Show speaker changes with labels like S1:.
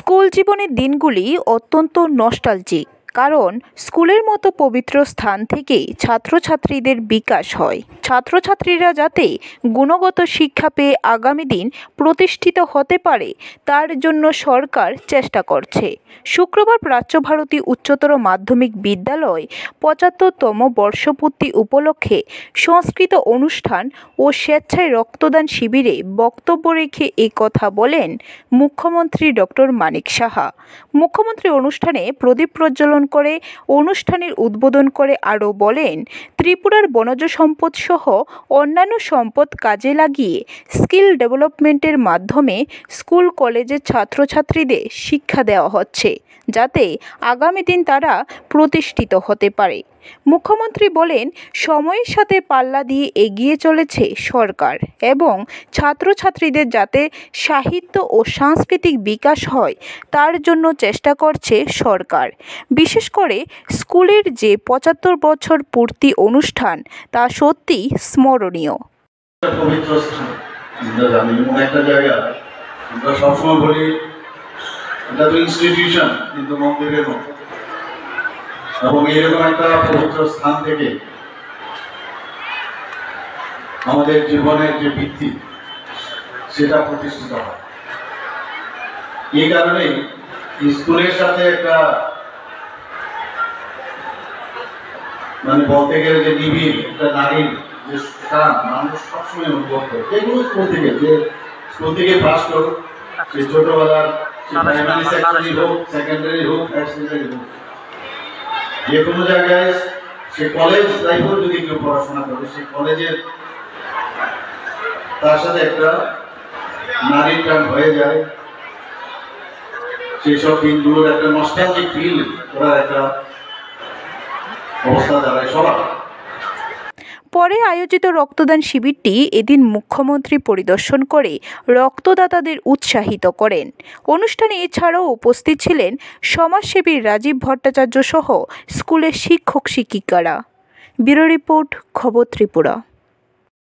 S1: School জীবনের দিনগুলি অত্যন্ত নস্টালজিক, কারণ স্কুলের মতো পবিত্র স্থান থেকে ছাত্রছাত্রীদের বিকাশ হয়। ছাত্রছাত্রীরা যাতে গুণগত শিক্ষা পেয়ে আগামী দিন প্রতিষ্ঠিত হতে পারে, তার জন্য সরকার চেষ্টা করছে। শুক্রবার প্রাচ্য ভারতী উচ্চতর মাধ্যমিক বিদ্যালয় ৭৫তম বর্ষপূর্তি উপলক্ষে সংস্কৃত অনুষ্ঠান ও স্বেচ্ছায় রক্তদান শিবিরে বক্তব্য রেখে কথা বলেন মুখ্যমন্ত্রী ডক্টর মানিক সাহা। মুখ্যমন্ত্রী অনুষ্ঠানে প্রদীপ প্রজ্বলন করে অনুষ্ঠানের উদ্বোধন করে আরও বলেন, ত্রিপুরার বনজ সম্পদ সহ অন্যান্য সম্পদ কাজে লাগিয়ে স্কিল ডেভেলপমেন্টের মাধ্যমে স্কুল কলেজের ছাত্রছাত্রীদের শিক্ষা দেওয়া হচ্ছে, যাতে আগামী দিন তারা প্রতিষ্ঠিত হতে পারে। মুখ্যমন্ত্রী বলেন, সময়ের সাথে পাল্লা দিয়ে এগিয়ে চলেছে সরকার এবং ছাত্রছাত্রীদের যাতে সাহিত্য ও সাংস্কৃতিক বিকাশ হয় তার জন্য চেষ্টা করছে সরকার। বিশেষ করে স্কুলের যে ৭৫ বছর পূর্তি অনুষ্ঠান, তা সত্যি স্মরণীয়।
S2: পবিত্র স্থান একটা জায়গা, আমরা সবসময় বলি এটা তো ইনস্টিটিউশন, কিন্তু মন্দিরের মতো, এবং এরকম একটা পবিত্র স্থান থেকে আমাদের জীবনের যে ভিত্তি সেটা প্রতিষ্ঠিত হয়। এই কারণে স্কুলের সাথে একটা বলতে গেলে যে নিবিড় একটা নারীর যে টান মানুষ সবসময় অনুভব করে, যেগুলো স্কুল থেকে পাস করুক, সে ছোটবেলার প্রাইমারি সেকেন্ডারি হোক, সেকেন্ডারি হোক, হায়ার সেকেন্ডারি হোক, যে কোনো জায়গায় সে কলেজ লাইফেও যদি কেউ পড়াশোনা করে, সে কলেজের তার সাথে একটা নারীর টান হয়ে যায়। সেই সব দিনগুলোর একটা নস্টালজিক ফিল করার একটা অবস্থা দাঁড়ায় সবার।
S1: পরে আয়োজিত রক্তদান শিবিরটি এদিন মুখ্যমন্ত্রী পরিদর্শন করে রক্তদাতাদের উৎসাহিত করেন। অনুষ্ঠানে এছাড়াও উপস্থিত ছিলেন সমাজসেবী রাজীব ভট্টাচার্য সহ স্কুলের শিক্ষক শিক্ষিকারা। ব্যুরো রিপোর্ট, খবর ত্রিপুরা।